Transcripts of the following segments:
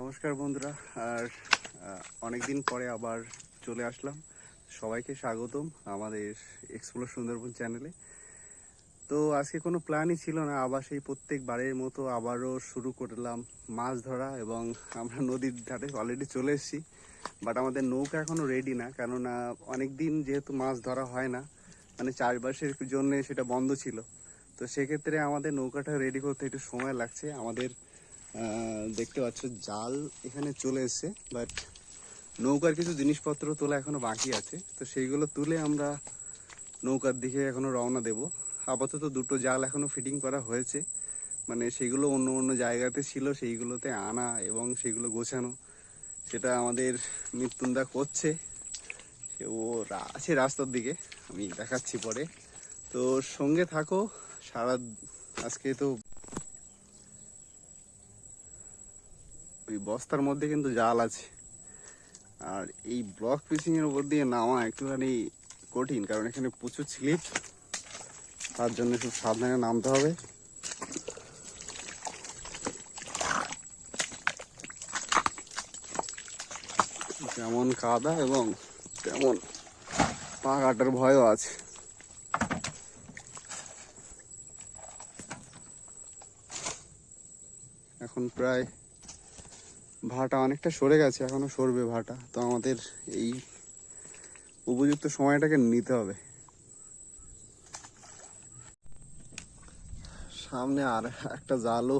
নমস্কার বন্ধুরা। আর অনেকদিন পরে আবার চলে আসলাম। সবাইকে স্বাগতম আমাদের এক্সপ্লোর সুন্দরবন চ্যানেলে। তো আজকে কোনো প্ল্যানই ছিল না, আবার সেই প্রত্যেকবারের মতো আবারও শুরু করলাম মাছ ধরা। এবং আমরা নদীর ধারে অলরেডি চলে এসেছি, বাট আমাদের নৌকা এখনও রেডি না, কেননা অনেক দিন যেহেতু মাছ ধরা হয় না, মানে চাষবাসের জন্য সেটা বন্ধ ছিল। তো সেক্ষেত্রে আমাদের নৌকাটা রেডি করতে একটু সময় লাগছে। আমাদের দেখতে পাচ্ছ জাল এখানে চলে এসছে, বাট নৌকার কিছু জিনিসপত্র তোলা এখনো বাকি আছে। তো সেইগুলো তুলে আমরা নৌকার দিকে এখনো রওনা দেব। আপাতত দুটো জাল এখনো ফিটিং করা হয়েছে, মানে সেগুলো অন্য অন্য জায়গাতে ছিল, সেইগুলোতে আনা এবং সেগুলো গোছানো সেটা আমাদের মৃত্যুন্দা করছে। ও আছে রাস্তার দিকে, আমি দেখাচ্ছি পরে। তো সঙ্গে থাকো সারা। আজকে তো ওই বস্তার মধ্যে কিন্তু জাল আছে, আর এই ব্লক ফিশিং এর উপর দিয়ে নামা একটুখানি কঠিন, কারণ এখানে প্রচুর স্লিপ। তার জন্য খুব সাবধানে নামতে হবে। যেমন কাদা এবং তেমন পা কাটার ভয়ও আছে। এখন প্রায় ভাটা অনেকটা সরে গেছে, এখনো সরবে ভাটা। তো আমাদের এই উপযুক্ত সময়টাকে নিতে হবে। সামনে আর একটা জালও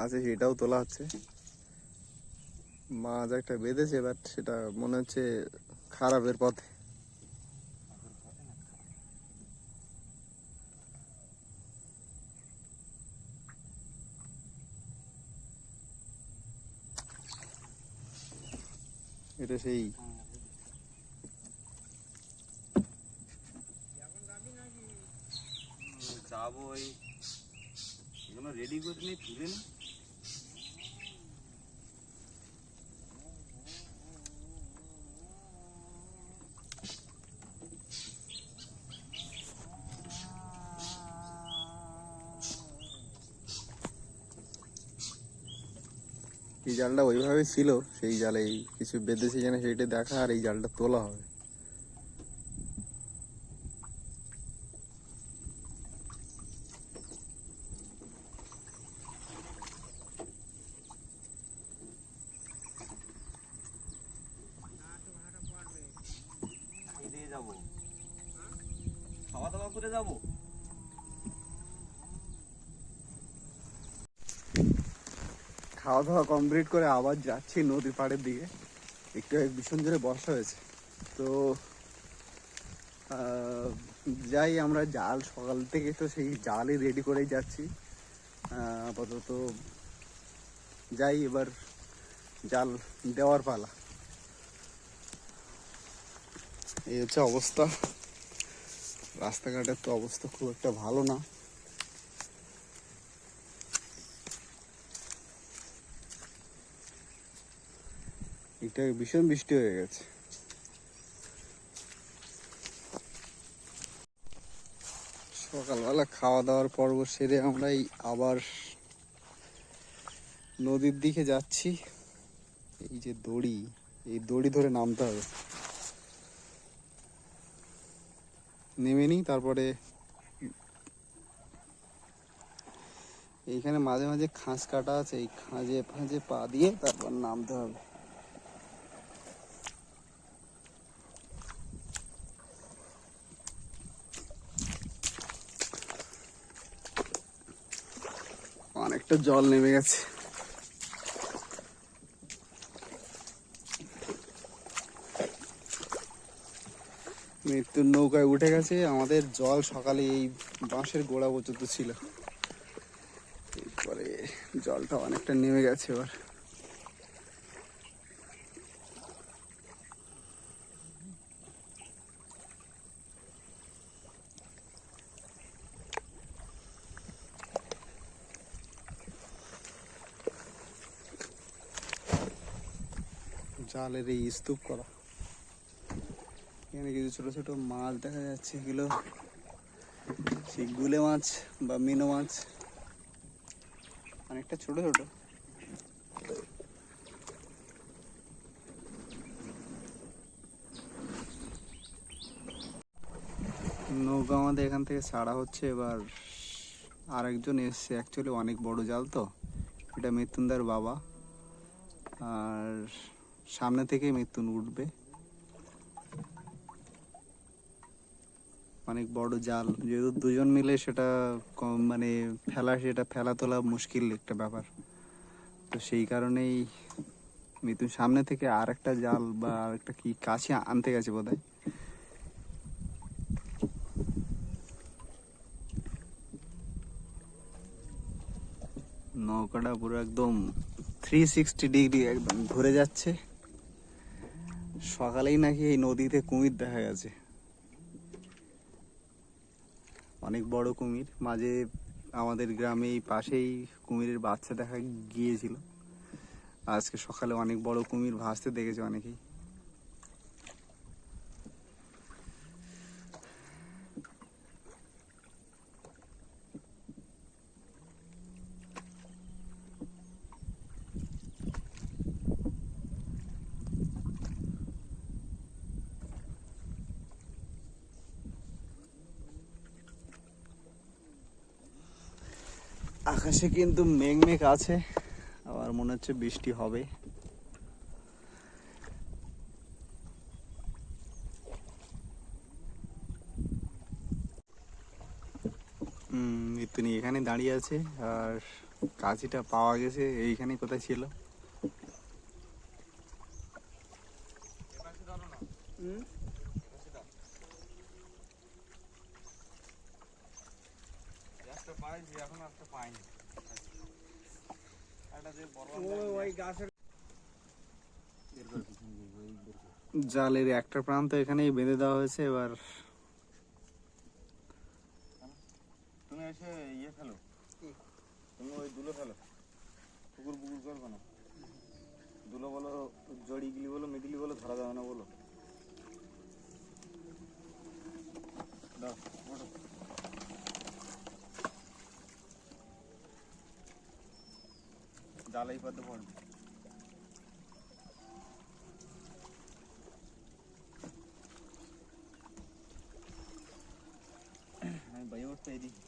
আছে, সেটাও তোলা হচ্ছে। মাছ একটা বেঁধেছে, বাট সেটা মনে হচ্ছে খারাপের পথে। এটা সেই যাবো, এগুলো রেডি করে নিয়ে তুলে নি। এই জালটা ওইভাবে ছিল, সেই জালে কিছু বেঁধেছে কিনা সেইটা দেখা, আর এই জালটা তোলা হবে। যাবো, খাওয়া দাওয়া করে যাবো। খাওয়া দাওয়া কমপ্লিট করে আবার যাচ্ছি নদীর পাড়ের দিকে। একটু ভীষণ জোরে বর্ষা হয়েছে, তো যাই আমরা। জাল সকাল থেকে তো সেই জালই রেডি করেই যাচ্ছি। আপাতত যাই, এবার জাল দেওয়ার পালা। এই হচ্ছে অবস্থা। রাস্তাঘাটের তো অবস্থা খুব একটা ভালো না। এটা ভীষণ বৃষ্টি হয়ে গেছে। সকালবেলা খাওয়া দাওয়ার পর্ব সেরে আমরা আবার নদীর দিকে যাচ্ছি। এই যে দড়ি, এই দড়ি ধরে নামতে হবে। নেমে নিই, তারপরে এইখানে মাঝে মাঝে খাঁজ কাটা আছে, এই খাঁজে ফাঁজে পা দিয়ে তারপর নামতে হবে। অনেকটা জল নেমে গেছে। মৃত্যুর নৌকায় উঠে গেছে। আমাদের জল সকালে এই বাঁশের গোড়া পর্যন্ত ছিল, এরপরে জলটা অনেকটা নেমে গেছে এবার। জালের এই স্তূপ করা, এখানে কিছু ছোট ছোট মাছ দেখা যাচ্ছে। এগুলো সেই গুলে মাছ বা মিনো মাছ, অনেকটা ছোট ছোট। নৌকা আমাদের এখান থেকে ছাড়া হচ্ছে। এবার আরেকজন এসছে, অ্যাকচুয়ালি অনেক বড় জাল তো, এটা মৃত্যুঞ্জার বাবা। আর সামনে থেকে মৃত্যুন উঠবে, অনেক বড় জাল, যেহেতু দুজন মিলে সেটা মানে সেটা ফেলা তোলা মুশকিল একটা ব্যাপার। তো সেই কারণেই মিথুন সামনে থেকে আর একটা জাল বা আর একটা কি কাছে আনতে গেছে বোধহয়। নৌকাটা পুরো একদম 360 ডিগ্রি একদম ঘুরে যাচ্ছে। সকালেই নাকি এই নদীতে কুমির দেখা গেছে, অনেক বড় কুমির। মাঝে আমাদের গ্রামে এই পাশেই কুমিরের বাচ্চা দেখা গিয়েছিল। আজকে সকালে অনেক বড় কুমির ভাসতে দেখেছে অনেকেই। আকাশে কিন্তু মেঘ মেঘ আছে, আবার মনে হচ্ছে বৃষ্টি হবে। মিতুনি এখানে দাঁড়িয়ে আছে, আর কাঁচিটা পাওয়া গেছে এইখানে কোথায় ছিল। জালের একটা প্রান্ত এখানেই বেঁধে দেওয়া হয়েছে। এবার তুমি এসে ইয়ে ফেলো, তুমি ওই দুলো ফেলো, পুকুর পুকুর করবো না। দুলো বলো, জড়িগুলি বলো, মিডিলি বলো, ধরা যাবে না বলো। দাও, ওঠো। জালাই পাতে পড়বে। আমি ভাই উঠতে এদিকে।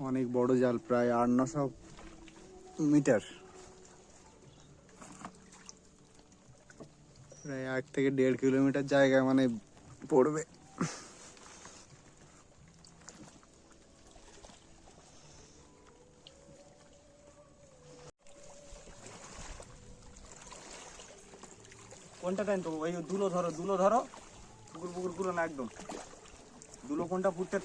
অনেক বড় জাল, প্রায় 800-900 মিটার, প্রায় 1 থেকে 1.5 কিলোমিটার জায়গা মানে পড়বে। কোনটা দেন তো ওই দুলো ধরো, দুলো ধরো, পুকুর পুকুর গুলো না একদম। দুলো কোনটা ফুটতে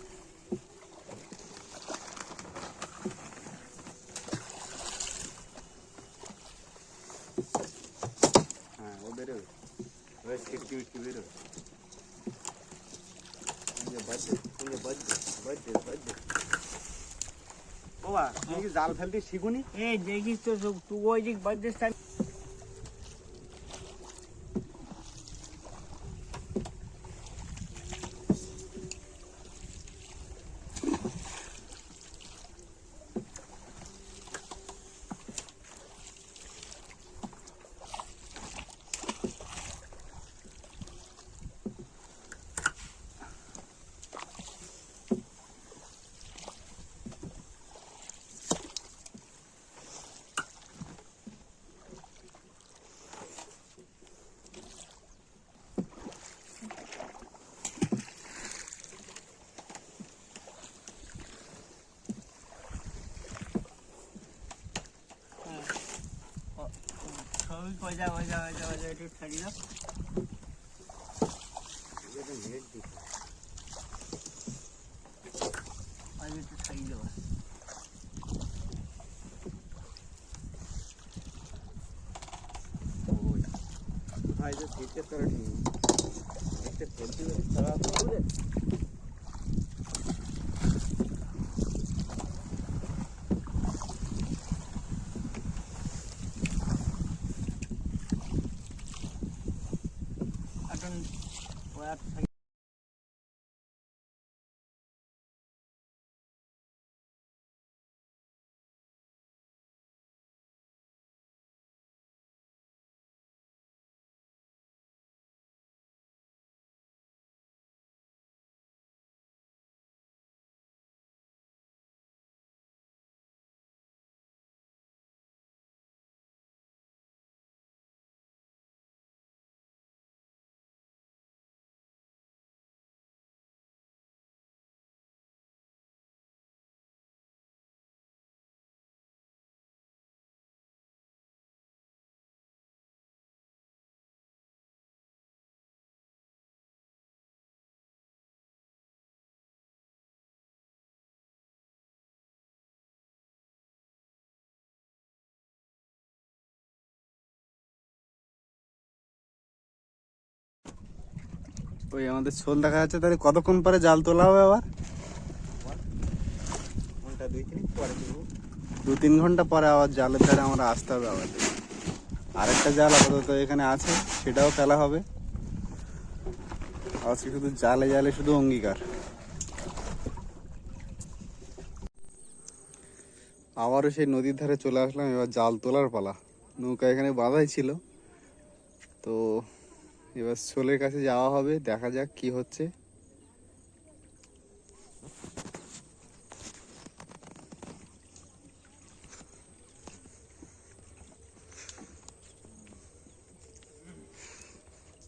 হ্যাঁ ও বেরোবে, ওই ছিটকি মিটকি বেরোবে। বাবা তুমি কি জাল ফেলতে শিখুনি? এই দেখিস তো তুই ওই দিক বাজছিস সবই কয়জা একটু ছাড়ি দাও। আজ একটু ছাড়ি দেওয়া কোথায় যে ছিটকে তোরা ঠিক একটা ফেলতে তারা তো এখন ওরা ওই আমাদের শোল দেখা যাচ্ছে, তাহলে কতক্ষণ পরে জাল তোলা হবে আবার? ঘন্টা 2-3 পরে তুলবো। 2-3 ঘন্টা পরে আবার জালের ধারে আমরা আসতে হবে আবার। আরেকটা জাল আপাতত এখানে আছে, সেটাও ফেলা হবে। আজকে শুধু জালে জালে শুধু অঙ্গীকার। আবারও সেই নদীর ধারে চলে আসলাম, এবার জাল তোলার পালা। নৌকা এখানে বাঁধাই ছিল, তো এবার শোলের কাছে যাওয়া হবে, দেখা যাক কি হচ্ছে।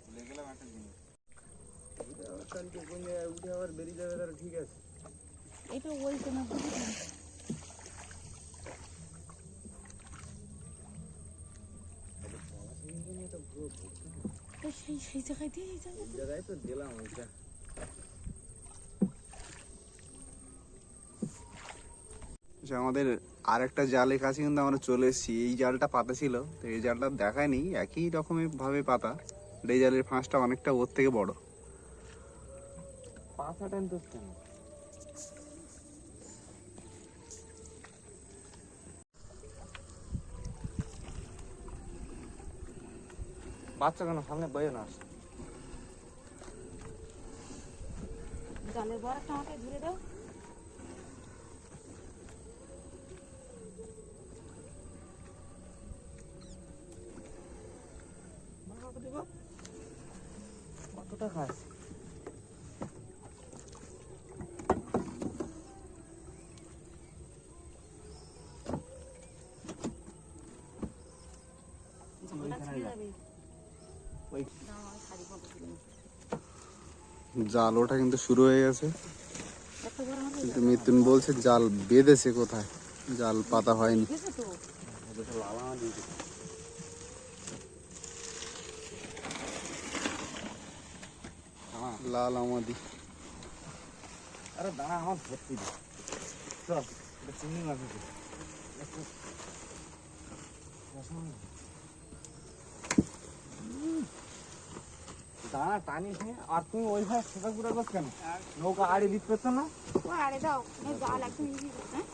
ভুলে গেলাম একটা জিনিস। কালকে কোন জায়গায় উঠে আবার বেরিয়ে যাবে, তাহলে ঠিক আছে। এটা ওই তো না, বুঝলি? তো সেই জায়গায় দিয়ে এই জায়গায় এই জায়গায় তো দিলাম ওইটা। আচ্ছা, আমাদের আরেকটা জালের কাছে কিন্তু আমরা চলে এসেছি। এই জালটা পাতা ছিল, তো এই জালটা দেখায়নি, একই রকমের ভাবে পাতা। এই জালের ফাঁসটা অনেকটা ওর থেকে বড়। পাঁচা টাইম তো কেন? বাচ্চা কেন সামনে বয়ে না আসে? জালের বড় একটা আমাকে ধরে দাও। কত টাকা আছে? ওটা ছিঁড়ে যাবে। ওই দাও, আমি শাড়ি পরতে দিলাম। জাল ওঠা কিন্তু শুরু হয়ে গেছে, এত বড় আমার কিন্তু মিতুন বলছে জাল বেঁধেছে কোথায়, জাল পাতা হয়নি। দেখেছো তো? দুটো লালা দিয়ে দিই। লাল আমাদি আরে দাঁড়া, আমার ভর্তি দে। চল, এটা চিংড়ি মাছ আছে। দাঁড়া টানিস নি, আর তুমি ওই ভাই সেটা পুরো করছ কেন? নৌকা আড়ে দিতে পারছো না? ও আরে দাও, এই জাল একদম ইজি, হ্যাঁ?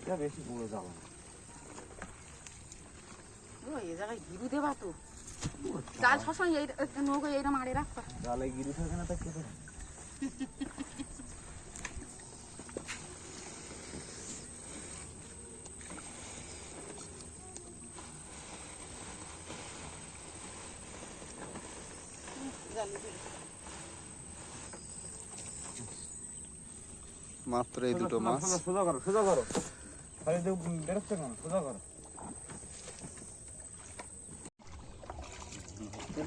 এটা বেশি বড় যাবে না। ও এই জায়গায় গিরু দেবা তো। জাল সবসময় এই নৌকো এইরকম আড়ে রাখবা। জালে গিরি থাকে না, তা কেটে মাত্র এই দুটো মাছ। সোজা করো, সোজা করো। তাহলে বেরোচ্ছে কেন? সোজা করো।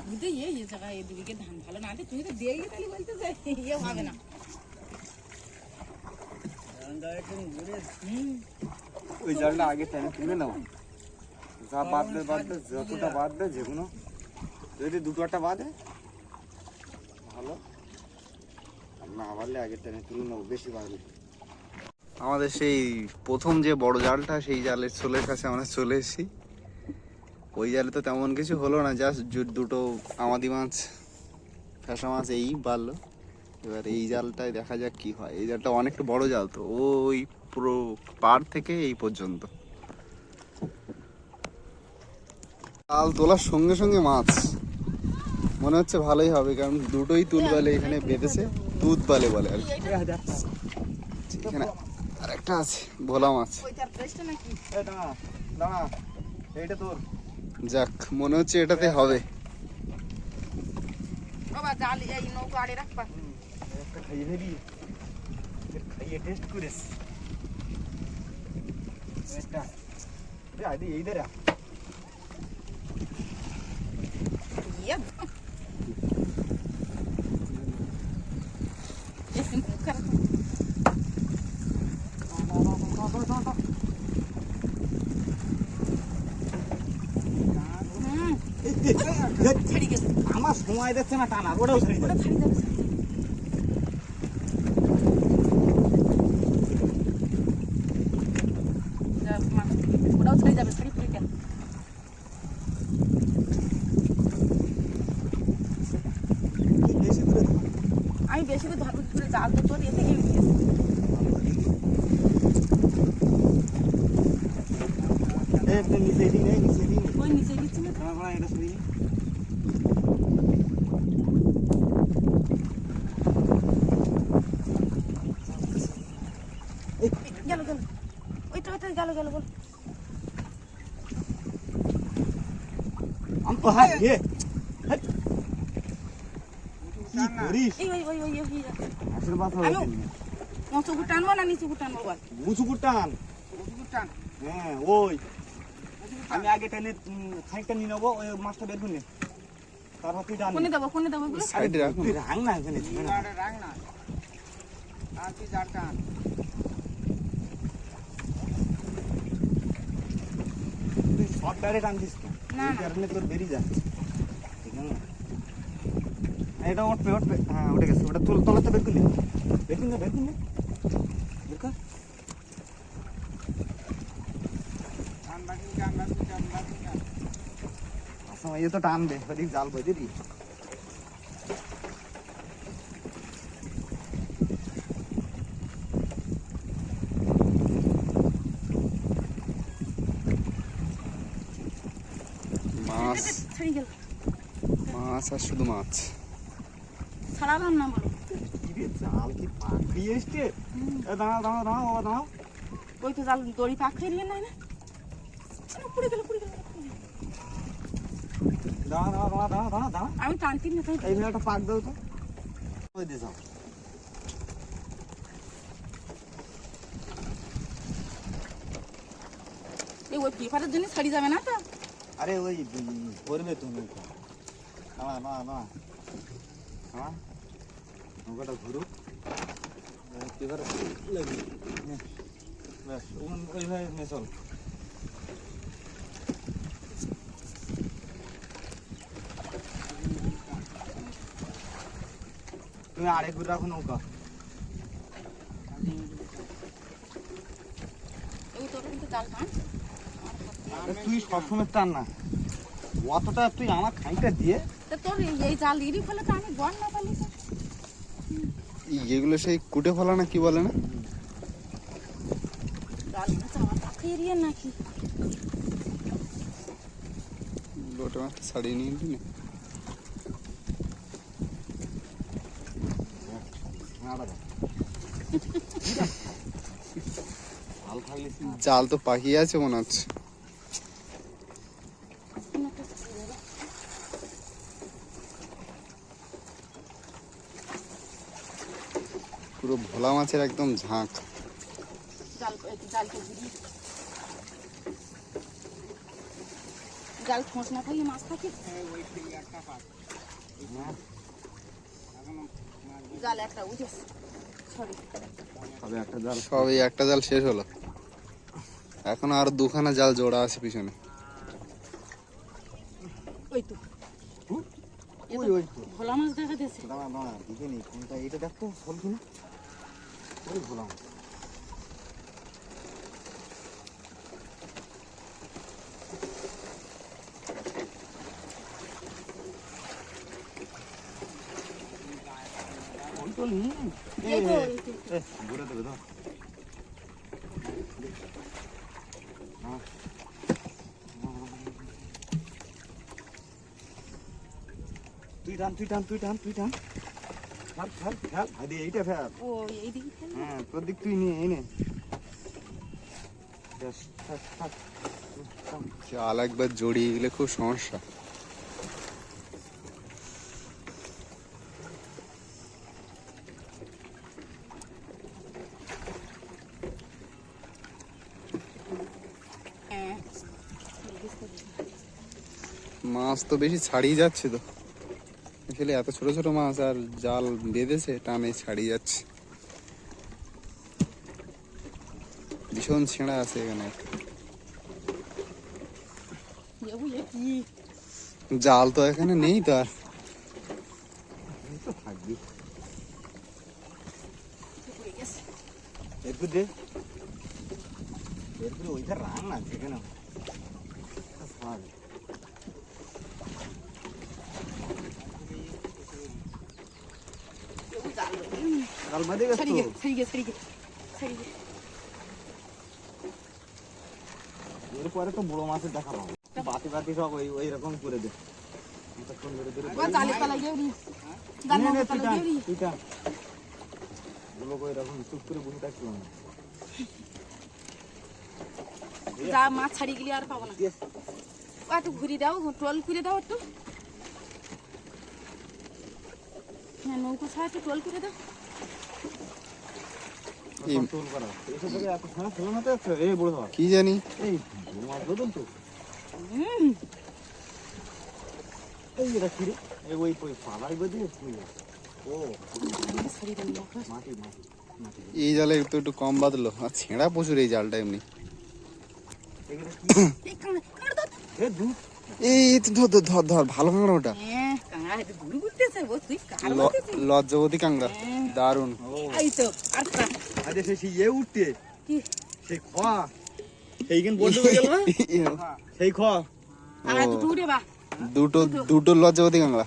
বুঝতে এই জায়গায় এদিকে ধান ভালো না, তুমি তো দিয়ে তাহলে বলতে যে ইয়ে হবে না। ওই জালটা আগে টেনে তুলে নাও, যা বাঁধবে বাঁধবে, যতটা বাঁধবে যেগুলো, যদি দুটো একটা বাঁধে ভালো, আর না বাঁধলে আগে টেনে তুলে নাও, বেশি বাঁধলে। আমাদের সেই প্রথম যে বড় জালটা, সেই জালের ছোলের কাছে আমরা চলে এসেছি। ওই জালে তো তেমন কিছু হলো না, জাস্ট দুটো আমাদি মাছ, ফ্যাসা মাছ এই বাড়লো। এবার এই জালটায় দেখা যাক কি হয়। এই জালটা অনেকটা বড় জাল, তো ওই পুরো পার থেকে এই পর্যন্ত। জাল তোলার সঙ্গে সঙ্গে মাছ মনে হচ্ছে ভালোই হবে, কারণ দুটোই তুল বালে এখানে বেঁধেছে, দুধ বালে বলে আর কি। এখানে আরেকটা আছে ভোলা মাছ। ওইটার টেস্টটা নাকি? এই দাঁড়া, দাঁড়া, এইটা তোর। যাক, মনে হচ্ছে এটাতে হবে। বাবা জাল এই নৌকো আড়ে রাখবা। একটা খাইয়ে ফেলি, খাইয়ে টেস্ট করিস। একটা আদি এই ধরে ইয়ে ছাড়ি গেছে, আমার সময় দিচ্ছে না টানা, ওটাও ছেড়ে ওটা ছাড়ি যাবে, ওটাও ছাড়ি যাবে, ছাড়ি একটু নিচে দিন, এই নিচে দিন। ওই নিচে দিচ্ছি না। দাঁড়া, দাঁড়া, এটা সরিয়ে নি। গেল গেল ওইটা গেল গেল বল। আম তো হাত দিয়ে। হেই। কি করিস? এই ওই ওই ওই ওই হাঁসের বাচ্চা আমি হয়েছে নিয়ে। উঁচু গুড় টানবো না নিচু গুড় টানবো বল। উঁচু করে টান। টান হ্যাঁ, ওই। আমি আগে টেনে খানিকটা নিয়ে নেবো, ওই মাছটা বের করে নে। তারপর তুই টান। কোনে দেবো এগুলো। সাইডে রাখুন। তুই রাখ না এখানে, ঝুঁকে না। রাখ না আর তুই যা টান তুই শর্ট ডাইরেক্ট টানছিস তো। না, এই না। কারণে তোর বেরিয়ে যাচ্ছে। ঠিক আছে না? এটা উঠবে, উঠবে। হ্যাঁ, উঠে গেছে। ওটা তলাতে বের করে নে। বের করে নে, বের করে নে। বের কর। টান রাখি টান রাখি টান রাখি টান আচ্ছা, এই তো টানবে। ওদিক জাল বেঁধে দি। মাছ ছাড়ি গেল। মাছ আর শুধু মাছ। ছাড়ালাম না বলো। কি রে, জাল কি পাকিয়ে এসছে? এ, দাঁড়াও, দাঁড়াও, দাঁড়াও, বাবা, দাঁড়াও। ওই তো জাল দড়ি পাক খেয়ে নাই না। পুড়ে গেল পুড়ে গেল। দাঁড়াও, দাঁড়াও, দাঁড়াও, দাঁড়াও, দাঁড়াও, দাঁড়াও। আমি টানতি না তাই। এইভাবে একটা পাক দাও তো। ওই দিয়ে যাও। এই ওই পেপারের জন্য ছাড়ি যাবে না তো। আরে ওই করবে তো নৌকা। দাঁড়া, দাঁড়া, দাঁড়া। দাঁড়া। নৌকাটা ঘুরুক। এবার লাগিয়ে নে। ব্যাস, ওইভাবে নে, চল। তুমি আরেক ঘুরে রাখো নৌকা। এই তোর কিন্তু জাল টান। আরে তুই সবসময় টান না, অতটা তুই আমার খাইটা দিয়ে। তা তোর এই জাল ইরি ফলে তো আমি গড় না পালি। এগুলো সেই কুটে ফলা না কি বলে না? জাল তো আমার পাখি এরিয়ে নাকি। লোটে মাছটা ছাড়িয়ে নিয়ে এলি না? জাল তো পাকিয়ে আছে মনে হচ্ছে। পুরো ভোলা মাছের একদম ঝাঁক। জালটা ঘুরিয়ে জাল ঠোঁস না থাকি মাছ থাকে। ওই থেকে একটা পাক এখনো জাল একটা উঠেছে। সরি তবে একটা জাল সবই একটা জাল শেষ হলো, এখন আর দুখানা জাল জোড়া আছে পিছনে। ওই তো ওই ওই তো। ভোলা মাছ দেখা দিয়েছে। দাঁড়া, দাঁড়া, দিকে নি কোনটা, এটা দেখ তো ফল কিনা। ওই ভোলা মাছ। ওই তো নি। এই তো, এই তো। ঘুরে দেবে তো। তুই টান, তুই টান, তুই টান, তুই টান। Fail, fail, fail. হাদি, এইটা ফেল। ও এইদিকে ফেলে। হ্যাঁ, তোর দিক তুই নিয়ে, এই নে। ব্যাস, থাক, থাক। টান। জাল একবার জড়িয়ে গেলে খুব সমস্যা। হ্যাঁ মাছ তো বেশি ছাড়িয়ে যাচ্ছে তো, আসলে এত ছোট ছোট মাছ আর জাল বেঁধেছে টানে ছাড়িয়ে যাচ্ছে। ভীষণ ছেঁড়া আছে এখানে। কি জাল তো এখানে নেই তো আর। এই তো থাকবি। হয়ে গেছে। এরপর দে। এরপরে ওইটা রান না, যেখানে ছাড়। জাল বাঁধে গেছে তো। ছাড়ি গে ছাড়ি গে ছাড়ি গে ছাড়ি গে। এরপরে তো বড় মাছের দেখা পাবো। বাতি বাতি সব ওই রকম করে দে। এতক্ষণ ধরে ধরে ও জালে তলায় গিয়ে উড়ি জাল নে, নে, নৌকো তুই তলায় টান, গিয়ে উড়ি তুই টান। লোক ওই রকম চুপ করে বসে থাকছিলাম না। যা মাছ ছাড়িয়ে গেলে আর পাবো না ও একটু ঘুরে দাও ট্রল করে দাও একটু হ্যাঁ নৌকো ছাড়া একটু ট্রল করে দাও সব টোল করা। এসব থেকে এত সময় ছিল না তো একটা? এই বড় ধর। কি জানি এই বড় মাছ ধরুন তো। হুম এই এটা কি রে? এই ওই পালায় বেঁধে ও ছাড়িয়ে দেবো মাটি মাটি মাটি। এই জালে তো একটু কম বাঁধলো, আর ছেঁড়া প্রচুর এই জালটা এমনি। এগুলো কি? এই কাঁড়া কাঁড়া দাও এ দুধ। এই তো ধর ধর ধর ধর, ভালো কাঁকড়া ওটা, হ্যাঁ কাঁড়া একটু ঘুরে ঘুরতেছে বল তুই কার বলতেছিস লজ্জাবতী কাঁকড়া, দারুন। ও এই তো আর কা আরে সেই ইয়ে উঠতে কি সেই খোয়া সেইখান বন্ধ হয়ে গেল না সেই খোয়া। আর দুটো উড়ে বা দুটো দুটো লজ্জাবতী কাঁকড়া।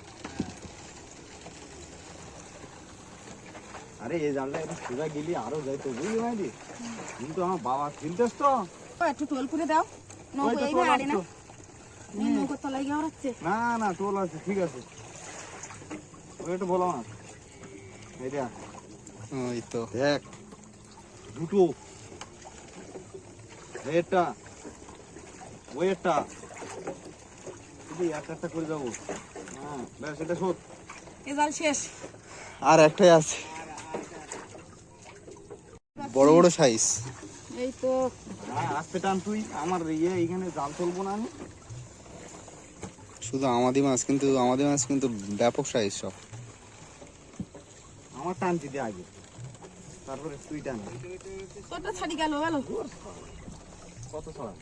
আরে এই জানলা একটু সোজা গেলি আরো যাইতো বুঝলি ভাইদি। কিন্তু আমার বাবা চিনতেস তো। ও একটু টোল করে দাও নৌকো ওই তো এই টোল আড়ে না আসতো। এই নৌকো তলায় গিয়ে ওড়াচ্ছে না না টোল আছে ঠিক আছে। ওই একটু বলো না এই দেখ ওই তো দেখ দুটো এটা ওইটা শুধু একটা একটা করে যাবো। হ্যাঁ ব্যাস এটা শোধ। এ জাল শেষ আর একটাই আছে, বড় বড় সাইজ। এই তো হ্যাঁ আসতে টান তুই আমার এইখানে জাল তুলবো না আমি। শুধু আমাদের মাছ কিন্তু ব্যাপক সাইজ সব। আমার টানছি দে আগে তারপরে তুই টান। তোরটা ছাড়ি গেল গেল কত ছড়া?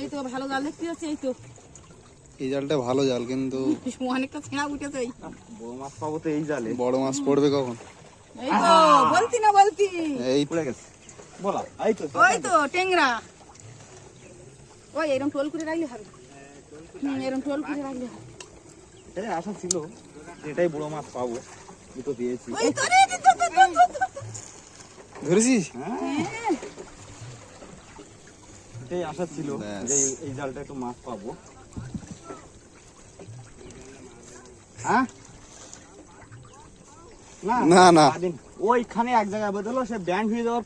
এই তো ভালো জাল দেখতে যাচ্ছে এই তো এই জালটা ভালো জাল, কিন্তু অনেকটা ছেঁড়া উঠেছে এই বড় মাছ পাবো তো এই জালে। বড় মাছ পড়বে কখন? এই তো বলতি না বলতি এই পড়ে গেছে বলা এই তো ওই তো টেংরা ওই এরকম টোল করে রাখলে হবে এরকম টোল করে রাখলে হবে এটাই আশা ছিল যে এটাই বড় মাছ পাবো। দুটো দিয়েছি। ওই তো রে তো, তো, তো, তো, তো। ধরেছিস? হ্যাঁ এটাই আশা ছিল ব্যাস। যে এই জালটা একটু মাছ পাবো। হ্যাঁ না, না। স্বাধীন। ওইখানে এক জায়গায় বদলো সে ব্যান্ড হয়ে যাওয়ার।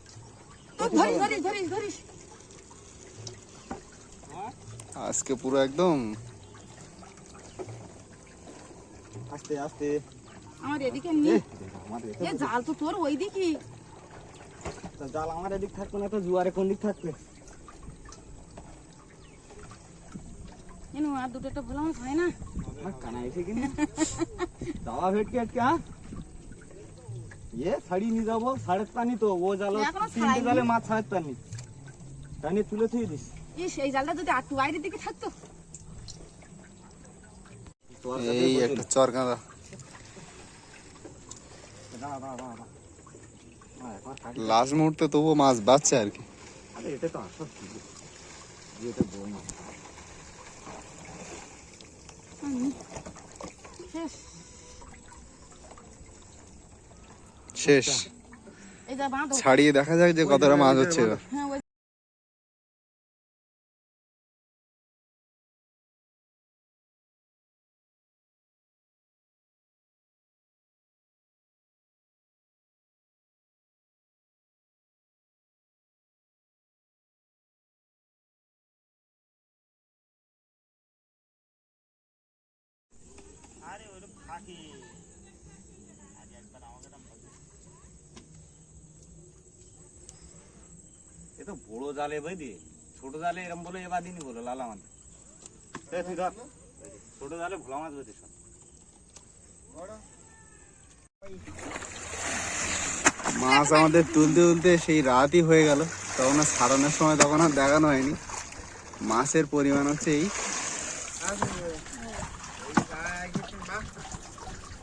ধরিস ধরিস ধরিস ধরিস আজকে পুরো একদম আস্তে আস্তে আমার এদিকে এ, নি আমার এদিকে এ জাল তো তোর ওই দিকে তা জাল আমার এদিক থাকতো না তো জুয়ারে কোন দিক থাকবে? এনো আর দুটো একটা ভালো মাছ হয় না আমার কানা এসে কিনে যাওয়া ভেটকে আজকে। হ্যাঁ ये ছাড়ি নিয়ে যাবো সাড়ে পানি তো ও জাল এখনো তিনটে ছাড়াইনি। জালে মাছ সাড়ে পানি টানি তুলে থুয়ে দিস। ইস এই জালটা যদি একটু বাইরের দিকে থাকতো তোর এই একটা চর কাঁদা। দাঁড়া দাঁড়া দাঁড়া হ্যাঁ একবার কাটি। লাস্ট মুহূর্তে তবুও মাছ বাঁচছে আর কি। আরে এটা তো আসল ছিল যে এটা বড় মাছ। শেষ শেষ, এই যা বাঁধো ছাড়িয়ে দেখা যাক যে কতটা মাছ হচ্ছে এবার। হ্যাঁ ওই এ তো বড় জালে বুঝলি, ছোট জালে এরম বলে এবার দিনই বলো লালা মাছ। এ তুই ধর ছোট জালে ভোলা মাছ বেঁধে সব। মাছ আমাদের তুলতে তুলতে সেই রাতই হয়ে গেল, তখন আর ছাড়ানোর সময় তখন আর দেখানো হয়নি। মাছের পরিমাণ হচ্ছে এই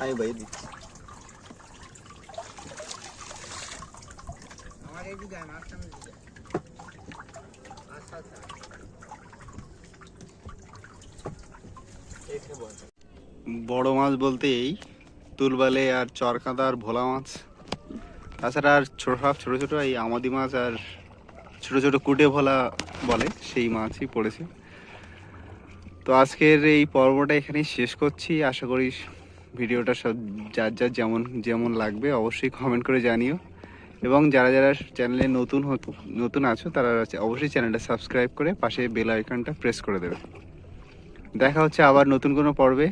আমি ভাই দিচ্ছি। আমার এই দিকে মাছ সামনে দিকে আচ্ছা আচ্ছা বড় মাছ বলতে এই তুলবালে আর চরকাঁদা আর ভোলা মাছ, তাছাড়া আর ছোট ছোট এই আমাদি মাছ আর ছোট ছোট কুটে ভোলা বলে, সেই মাছই পড়েছে। তো আজকের এই পর্বটা এখানেই শেষ করছি। আশা করি ভিডিওটা সব যার যার যেমন যেমন লাগবে অবশ্যই কমেন্ট করে জানিও, এবং যারা যারা চ্যানেলে নতুন আছো তারা অবশ্যই চ্যানেলটা সাবস্ক্রাইব করে পাশে বেল আইকনটা প্রেস করে দেবে। দেখা হচ্ছে আবার নতুন কোনো পর্বে।